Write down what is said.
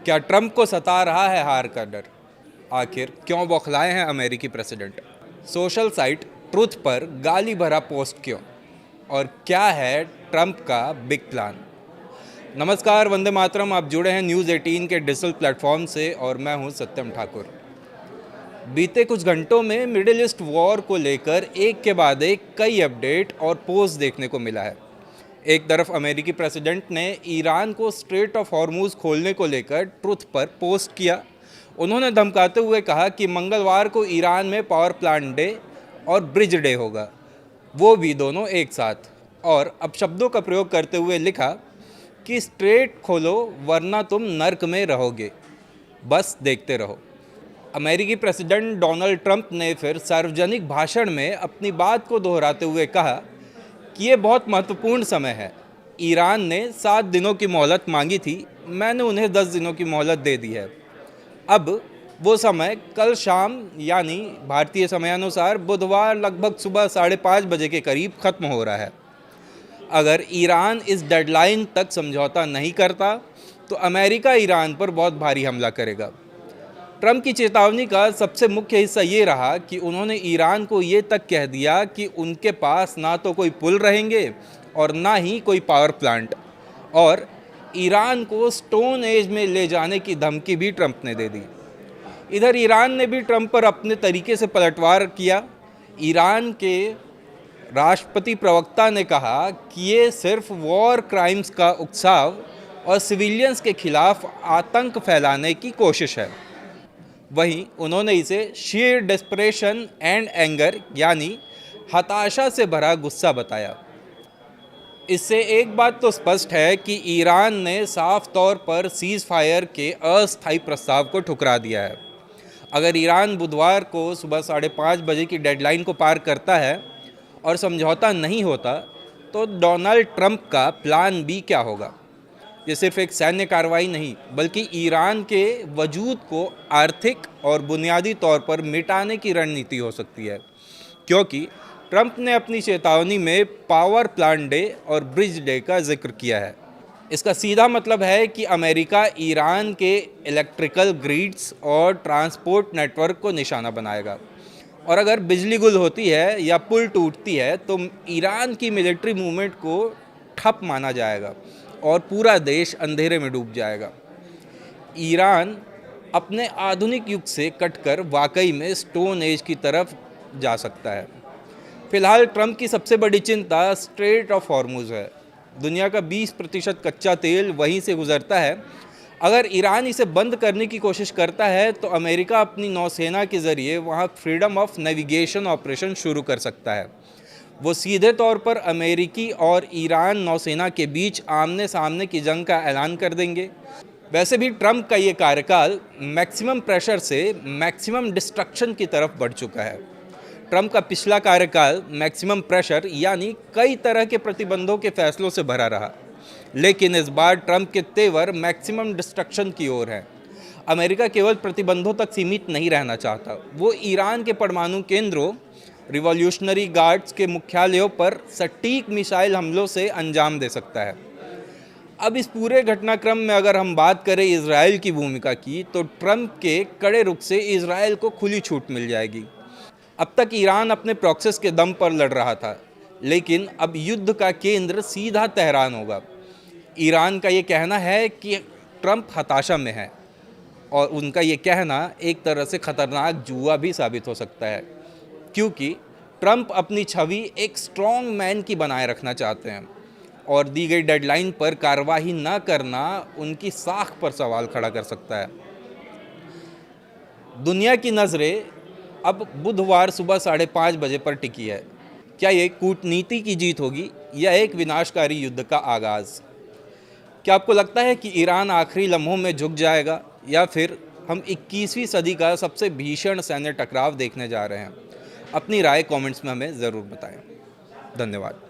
क्या ट्रंप को सता रहा है हार का डर? आखिर क्यों बौखलाए हैं अमेरिकी प्रेसिडेंट? सोशल साइट ट्रुथ पर गाली भरा पोस्ट क्यों? और क्या है ट्रंप का बिग प्लान? नमस्कार, वंदे मातरम। आप जुड़े हैं न्यूज़ 18 के डिजिटल प्लेटफॉर्म से और मैं हूं सत्यम ठाकुर। बीते कुछ घंटों में मिडिल ईस्ट वॉर को लेकर एक के बाद एक कई अपडेट और पोस्ट देखने को मिला है। एक तरफ अमेरिकी प्रेसिडेंट ने ईरान को स्ट्रेट ऑफ हॉर्मूज खोलने को लेकर ट्रुथ पर पोस्ट किया। उन्होंने धमकाते हुए कहा कि मंगलवार को ईरान में पावर प्लांट डे और ब्रिज डे होगा, वो भी दोनों एक साथ। और अब शब्दों का प्रयोग करते हुए लिखा कि स्ट्रेट खोलो वरना तुम नर्क में रहोगे, बस देखते रहो। अमेरिकी प्रेसिडेंट डोनाल्ड ट्रंप ने फिर सार्वजनिक भाषण में अपनी बात को दोहराते हुए कहा कि ये बहुत महत्वपूर्ण समय है। ईरान ने 7 दिनों की मोहलत मांगी थी, मैंने उन्हें 10 दिनों की मोहलत दे दी है। अब वो समय कल शाम यानी भारतीय समयानुसार बुधवार लगभग सुबह 5:30 बजे के करीब ख़त्म हो रहा है। अगर ईरान इस डेडलाइन तक समझौता नहीं करता तो अमेरिका ईरान पर बहुत भारी हमला करेगा। ट्रंप की चेतावनी का सबसे मुख्य हिस्सा ये रहा कि उन्होंने ईरान को ये तक कह दिया कि उनके पास ना तो कोई पुल रहेंगे और ना ही कोई पावर प्लांट, और ईरान को स्टोन एज में ले जाने की धमकी भी ट्रंप ने दे दी। इधर ईरान ने भी ट्रंप पर अपने तरीके से पलटवार किया। ईरान के राष्ट्रपति प्रवक्ता ने कहा कि ये सिर्फ वॉर क्राइम्स का उकसाव और सिविलियंस के खिलाफ आतंक फैलाने की कोशिश है। वहीं उन्होंने इसे शीयर डेस्परेशन एंड एंगर यानी हताशा से भरा गुस्सा बताया। इससे एक बात तो स्पष्ट है कि ईरान ने साफ तौर पर सीज़ फायर के अस्थायी प्रस्ताव को ठुकरा दिया है। अगर ईरान बुधवार को सुबह 5:30 बजे की डेडलाइन को पार करता है और समझौता नहीं होता तो डोनाल्ड ट्रंप का प्लान बी क्या होगा? ये सिर्फ एक सैन्य कार्रवाई नहीं बल्कि ईरान के वजूद को आर्थिक और बुनियादी तौर पर मिटाने की रणनीति हो सकती है, क्योंकि ट्रंप ने अपनी चेतावनी में पावर प्लांट डे और ब्रिज डे का जिक्र किया है। इसका सीधा मतलब है कि अमेरिका ईरान के इलेक्ट्रिकल ग्रिड्स और ट्रांसपोर्ट नेटवर्क को निशाना बनाएगा, और अगर बिजली गुल होती है या पुल टूटती है तो ईरान की मिलिट्री मूवमेंट को ठप माना जाएगा और पूरा देश अंधेरे में डूब जाएगा। ईरान अपने आधुनिक युग से कटकर वाकई में स्टोन एज की तरफ जा सकता है। फिलहाल ट्रंप की सबसे बड़ी चिंता स्ट्रेट ऑफ हॉर्मुज है। दुनिया का 20% कच्चा तेल वहीं से गुजरता है। अगर ईरान इसे बंद करने की कोशिश करता है तो अमेरिका अपनी नौसेना के ज़रिए वहाँ फ्रीडम ऑफ नेविगेशन ऑपरेशन शुरू कर सकता है। वो सीधे तौर पर अमेरिकी और ईरान नौसेना के बीच आमने सामने की जंग का ऐलान कर देंगे। वैसे भी ट्रंप का ये कार्यकाल मैक्सिमम प्रेशर से मैक्सिमम डिस्ट्रक्शन की तरफ बढ़ चुका है। ट्रंप का पिछला कार्यकाल मैक्सिमम प्रेशर यानी कई तरह के प्रतिबंधों के फैसलों से भरा रहा, लेकिन इस बार ट्रंप के तेवर मैक्सिमम डिस्ट्रक्शन की ओर है। अमेरिका केवल प्रतिबंधों तक सीमित नहीं रहना चाहता, वो ईरान के परमाणु केंद्रों, रिवॉल्यूशनरी गार्ड्स के मुख्यालयों पर सटीक मिसाइल हमलों से अंजाम दे सकता है। अब इस पूरे घटनाक्रम में अगर हम बात करें इजराइल की भूमिका की, तो ट्रंप के कड़े रुख से इजराइल को खुली छूट मिल जाएगी। अब तक ईरान अपने प्रॉक्सेस के दम पर लड़ रहा था, लेकिन अब युद्ध का केंद्र सीधा तेहरान होगा। ईरान का ये कहना है कि ट्रंप हताशा में है, और उनका ये कहना एक तरह से खतरनाक जुआ भी साबित हो सकता है, क्योंकि ट्रंप अपनी छवि एक स्ट्रॉन्ग मैन की बनाए रखना चाहते हैं और दी गई डेडलाइन पर कार्रवाई न करना उनकी साख पर सवाल खड़ा कर सकता है। दुनिया की नज़रें अब बुधवार सुबह 5:30 बजे पर टिकी है। क्या ये कूटनीति की जीत होगी या एक विनाशकारी युद्ध का आगाज़? क्या आपको लगता है कि ईरान आखिरी लम्हों में झुक जाएगा, या फिर हम 21वीं सदी का सबसे भीषण सैन्य टकराव देखने जा रहे हैं? अपनी राय कमेंट्स में हमें ज़रूर बताएं। धन्यवाद।